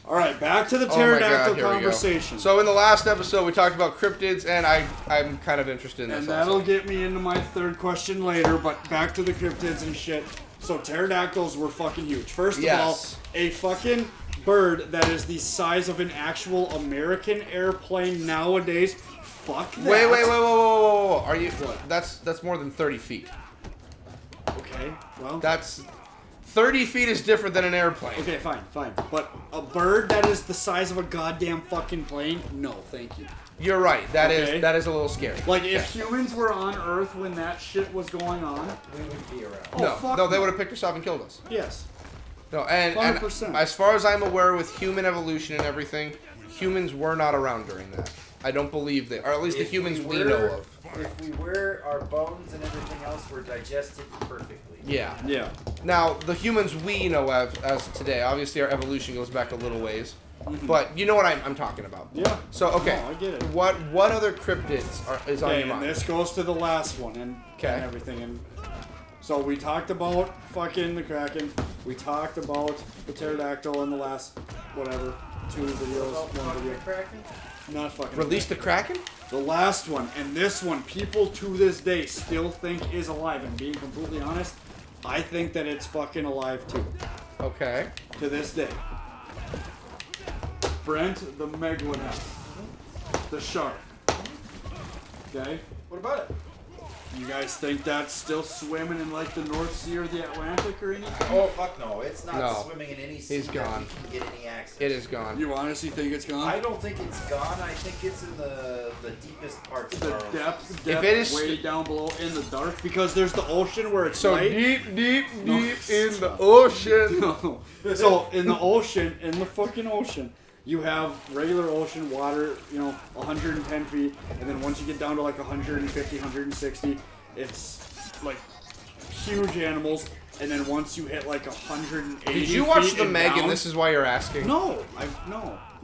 All right, back to the pterodactyl conversation. So in the last episode, we talked about cryptids, and I'm kind of interested in this. And that'll get me into my third question later, but back to the cryptids and shit. So pterodactyls were fucking huge. First of all, a fucking bird that is the size of an actual American airplane nowadays. Fuck that. Wait, whoa. Are you? What? That's more than 30 feet. Okay, well. That's 30 feet is different than an airplane. Okay, fine. But a bird that is the size of a goddamn fucking plane? No, thank you. You're right. That is a little scary. Like, if humans were on Earth when that shit was going on, we would be around. No, they would have picked us up and killed us. Yes. No, and as far as I'm aware, with human evolution and everything, humans were not around during that. I don't believe they, or at least the humans we know of. If we were, our bones and everything else were digested perfectly. Yeah. Now, the humans we know of as today, obviously our evolution goes back a little ways. But you know what I'm talking about. Yeah. So, okay. No, I get it. What other cryptids is on your mind? And this goes to the last one and everything. And so we talked about fucking the Kraken. We talked about the pterodactyl in the last, whatever, 2 videos. One video. Kraken? Not fucking. Release the Kraken? The last one. And this one, people to this day still think is alive. And being completely honest, I think that it's fucking alive too. Okay. To this day. Brent the Megalodon. The shark. Okay? What about it? You guys think that's still swimming in like the North Sea or the Atlantic or anything? Oh, fuck no. It's not swimming in any sea. He's gone. That we can get any access. It is gone. You honestly think it's gone? I don't think it's gone. I think it's in the deepest parts of our depth if it is way down below in the dark, because there's the ocean where it's so light. deep in the ocean. No. So in the ocean, in the fucking ocean, you have regular ocean water, 110 feet, and then once you get down to like 150, 160, it's like huge animals, and then once you hit like 180 Did you watch feet the Meg down, and this is why you're asking? No.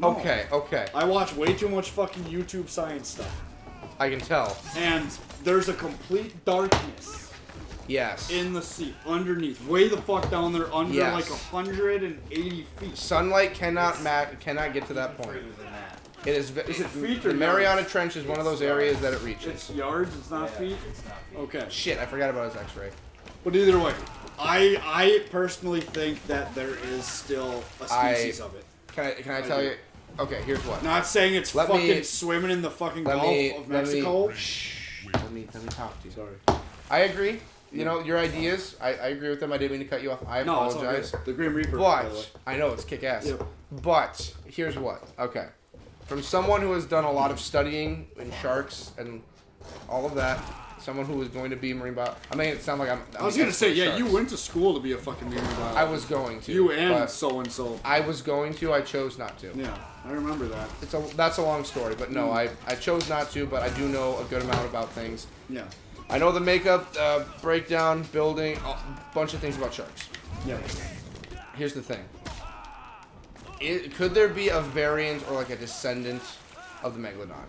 Okay. I watch way too much fucking YouTube science stuff. I can tell. And there's a complete darkness. Yes. In the sea, underneath, way the fuck down there, under like 180 feet. Sunlight cannot get to that point. It is it feet or the Mariana yards? Trench is one of those areas that it reaches. It's yards, it's not feet? It's not feet. Okay. Shit, I forgot about his x-ray. But either way, I personally think that there is still a species of it. Can I tell you? Okay, here's what. Not saying it's swimming in the fucking Gulf of Mexico. Let me talk to you. Sorry. I agree. You know, your ideas, I agree with them. I didn't mean to cut you off. I apologize. It's the Grim Reaper. But, I know, it's kick-ass. Yep. But, here's what. Okay. From someone who has done a lot of studying in sharks and all of that, someone who is going to be a marine biologist. I mean, it sounds like I was going to say, yeah, you went to school to be a fucking marine biologist. I was going to. You and so-and-so. I was going to. I chose not to. Yeah, I remember that. That's a long story, but no, I chose not to, but I do know a good amount about things. Yeah. I know the makeup, breakdown, building, a bunch of things about sharks. Yeah. Here's the thing. Could there be a variant or like a descendant of the Megalodon?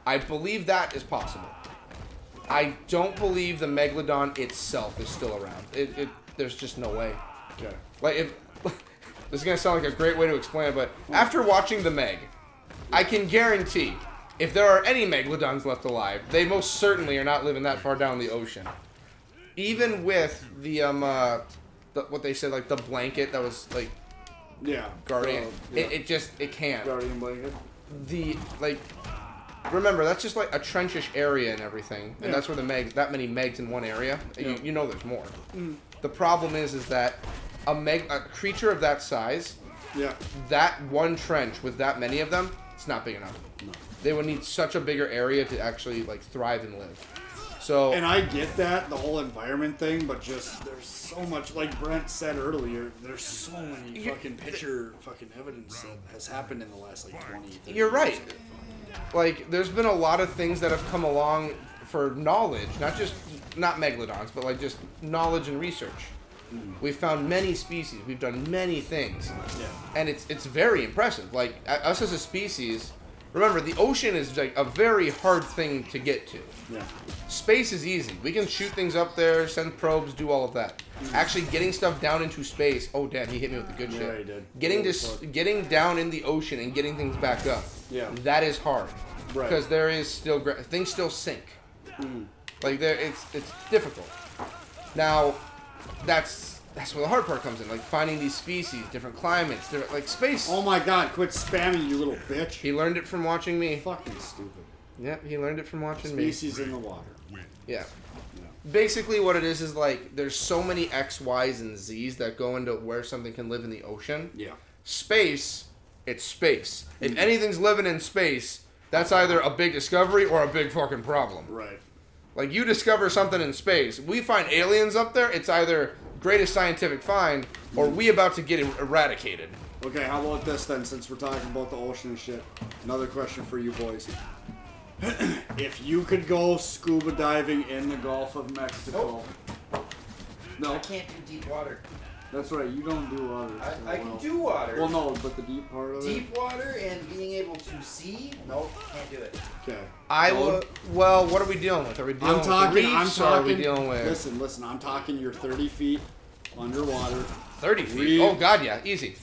I believe that is possible. I don't believe the Megalodon itself is still around. There's just no way. Okay. Like if this is gonna sound like a great way to explain it, but after watching the Meg, I can guarantee if there are any Megalodons left alive, they most certainly are not living that far down the ocean. Even with the what they said, like the blanket that was like guardian. It can't. Guardian blanket. Remember, that's just like a trenchish area and everything, and that's where that many Megs in one area. Yeah. You know there's more. Mm. The problem is that a creature of that size, that one trench with that many of them, it's not big enough. No. They would need such a bigger area to actually like thrive and live. So. And I get that, the whole environment thing, but just there's so much, like Brent said earlier, there's so many fucking evidence that has happened in the last like 20, 30 You're right. years. Like, there's been a lot of things that have come along for knowledge, not Megalodons, but like just knowledge and research. Mm. We've found many species. We've done many things. Yeah. And it's very impressive. Like, us as a species, Remember, the ocean is like a very hard thing to get to. Yeah. Space is easy. We can shoot things up there, send probes, do all of that. Actually, getting stuff down into space. Oh, damn, he hit me with the good shit. Yeah, he did. Getting down in the ocean and getting things back up. Yeah. That is hard. Right. Because there is still things still sink. Like it's difficult. Now, that's where the hard part comes in. Like finding these species, different climates, like space. Oh my god, quit spamming, you little bitch. He learned it from watching me. Fucking stupid. Yep, he learned it from watching Species me. in the water. Yeah. Basically, what it is like there's so many X, Y's, and Z's that go into where something can live in the ocean. Yeah. Space, it's space. If anything's living in space, that's either a big discovery or a big fucking problem. Right. Like, you discover something in space, we find aliens up there, it's either greatest scientific find, or we about to get eradicated. Okay, how about this then, since we're talking about the ocean and shit? Another question for you boys. If you could go scuba diving in the Gulf of Mexico... No. I can't do deep water. That's right, you don't do water. I can do water. Well, no, but the deep part of it... Deep water and being able to see? Nope, can't do it. Okay. Well, what are we dealing with? Are we dealing with reefs, or are we dealing with... Listen, I'm talking you're 30 feet underwater. 30 feet? Reef. Oh, God, yeah, easy.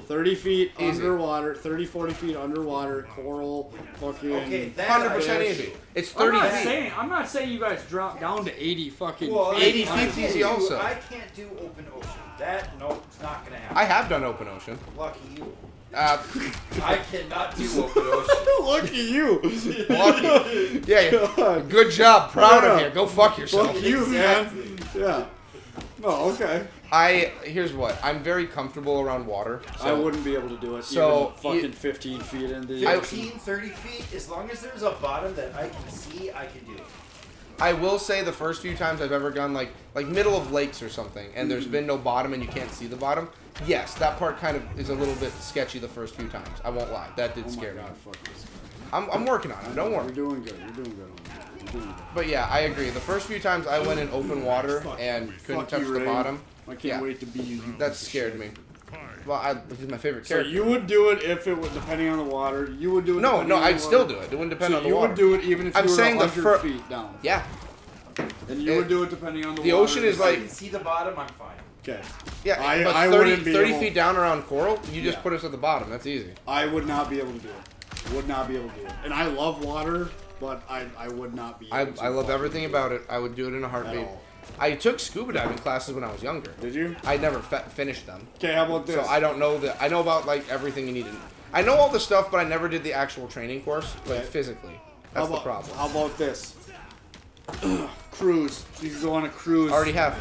30 feet Easy. underwater, 30, 40 feet underwater, coral, fucking... Okay, that 100% easy. It's 30 feet. I'm not saying you guys drop down to 80 fucking Well, feet. 80 feet's easy also. I can't do open ocean. Nope, it's not gonna happen. I have done open ocean. Lucky you. I cannot do open ocean. Lucky you. Lucky. Yeah, God. good job. Proud of you. Go fuck yourself. Fuck you, man. Yeah. No, okay. Here's what. I'm very comfortable around water. I wouldn't be able to do it. So, even fucking 15 feet in the... 15, 30 feet, as long as there's a bottom that I can see, I can do it. I will say the first few times I've ever gone like middle of lakes or something, and there's been no bottom and you can't see the bottom. Yes, that part kind of is a little bit sketchy the first few times. I won't lie. That did scare me. Fuck this. I'm working on it. Don't worry. You're doing good. You're doing good on that. You're doing good. But yeah, I agree. The first few times I went in open water and couldn't touch the bottom. I can't wait to be you. That scared me. Well, he's my favorite So character. you would do it if it was depending on the water. You would do it. No, depending on the I'd still water. do it. It wouldn't depend So on the you water. would do it even if you I'm were saying the 100 feet down. Yeah. And you would do it depending on the water. The ocean is If I like... can see the bottom, I'm fine. Okay. Yeah, I but wouldn't be 30 able- feet down around coral, you just Yeah. put us at the bottom. That's easy. I would not be able to do it. Would not be able to do it. And I love water, but I would not be able to. I love everything about it. I would do it in a At heartbeat. all. I took scuba diving classes when I was younger. Did you? I never finished them. Okay, how about this? So I don't know I know about like everything you need to know. I know all the stuff, but I never did the actual training course, like Okay. physically. That's the problem. How about this? Cruise. You could go on a cruise. I already have.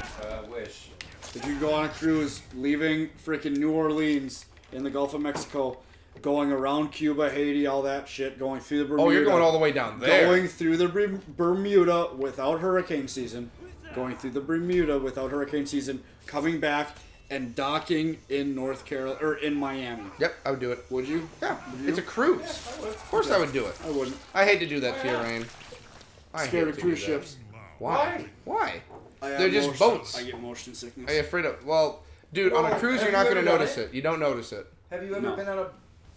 Wish. If you go on a cruise, leaving freaking New Orleans in the Gulf of Mexico, going around Cuba, Haiti, all that shit, going through the Bermuda. Oh, you're going all the way down there. Going through the Bermuda without hurricane season. Going through the Bermuda without hurricane season. Coming back and docking in North Carolina or in Miami. Yep, I would do it. Would you? Yeah, Would you? it's a cruise. Of course I would do it. I wouldn't. I hate to do that to you, Rain. I Scared hate of to cruise do that. ships. Why? Why? I have They're just motion- boats. I get motion sickness. Are you afraid of... Well, dude, on a Well, cruise have you're not you going to ever done notice it? it. You don't notice it. Have you ever No. been on a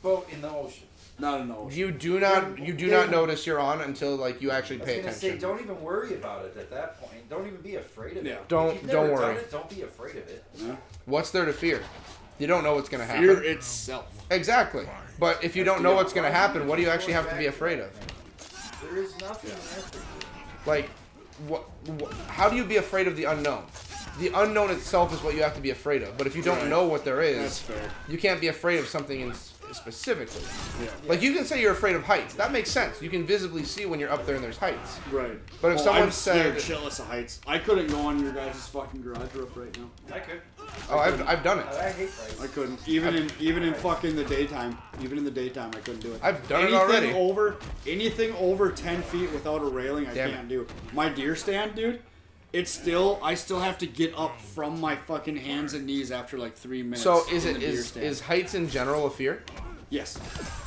boat in the ocean? Not an ocean. You do not notice you're on until like you actually I was pay gonna attention. say, don't even worry about it at that point. Don't even be afraid of Yeah. it. Don't- If you've don't never worry. Done it, don't be afraid of it. Yeah. What's there to fear? You don't know what's going to happen. Fear itself. Exactly. But if you don't know what's going to happen, what do you actually have to be afraid of? There is nothing there for you. Like, how do you be afraid of the unknown? The unknown itself is what you have to be afraid of. But if you don't Right. know what there is, That's fair. you can't be afraid of something specifically. Yeah. Like, you can say you're afraid of heights. That makes sense. You can visibly see when you're up there and there's heights. Right. But if Oh, someone I'm scared said... shitless of heights. I couldn't go on your guys' fucking garage roof right now. I could. Oh, I've done it. I hate heights. I couldn't. Even in fucking the daytime. Even in the daytime, I couldn't do it. I've done it already. Anything over 10 feet without a railing, I Damn can't do. My deer stand, dude. I still have to get up from my fucking hands and knees after like 3 minutes. So is in it the deer stand. is heights in general a fear? Yes.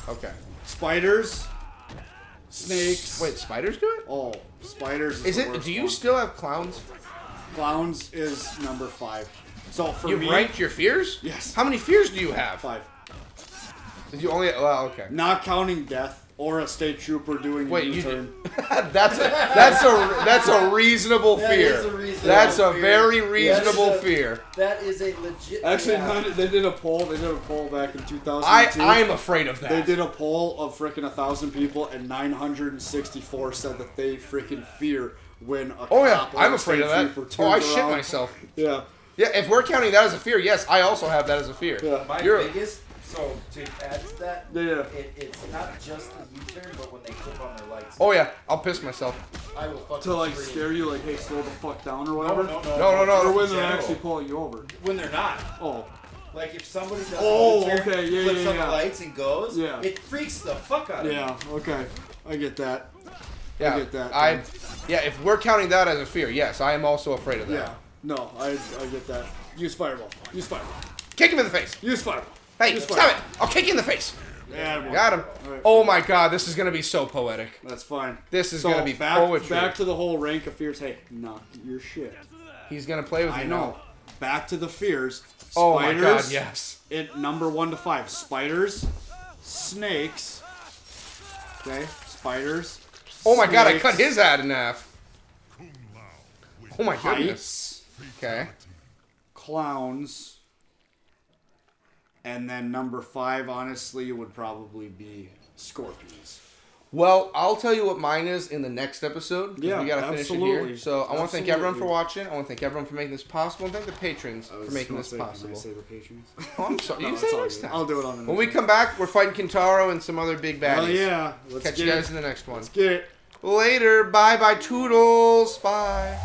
Okay. Spiders, snakes. Wait, spiders do it? Oh, spiders. Is the it? worst Do you one. still have clowns? Clowns is number 5. So for You've me, ranked your fears? Yes. How many fears do you have? 5. You only well, okay. Not counting death or a state trooper doing a U-turn. That's a reasonable fear. That's a very reasonable fear. That is a legit. Actually, they did a poll. They did a poll back in 2002. I am afraid of that. They did a poll of freaking 1,000 people, and 964 said that they freaking fear when a cop or I'm a afraid state of that. trooper Oh, I turns shit around. myself. Yeah. Yeah, if we're counting that as a fear, yes, I also have that as a fear. Yeah. My biggest. So to add to that, it's not just the U-turn, but when they clip on their lights. Oh yeah, I'll piss myself. I will fucking To like scream. scare you, like, hey, slow the fuck down or whatever. No. Or when they're actually pulling you over. When they're not. Oh. Like if somebody does Okay, yeah, flips on yeah. the lights and goes, Yeah. it freaks the fuck out of me. Yeah. Okay. I get that. Yeah, I get that. if we're counting that as a fear, yes, I am also afraid of that. Yeah. No, I get that. Use fireball. Use fireball. Kick him in the face. Use fireball. Hey, Use stop fireball. it! I'll kick you in the face. Yeah, Got him. Right. Oh my god, this is gonna be so poetic. That's fine. This is gonna be back, poetry. Back to the whole rank of fears. Hey, knock your shit. He's gonna play with you I know. now. Back to the fears. Spiders, Oh my god, yes. Number 1 to 5. Spiders, snakes. Okay, spiders. Oh my god, I snakes, cut his hat in half. Oh my goodness. heights, Okay. clowns. And then number 5, honestly, would probably be scorpions. Well, I'll tell you what mine is in the next episode. Yeah, we gotta finish it absolutely. here. So I want to thank everyone for Absolutely. watching. I want to thank everyone for making this possible, and thank the patrons for making this possible. Can I say the patrons? Oh, I'm sorry. You No, can say it's it all next good. time. I'll do it on the When next we one. come back, we're fighting Kintaro and some other big baddies. Oh yeah. Let's Catch get you guys it. in the next one. Let's get it. Later. Bye bye. Toodles. Bye.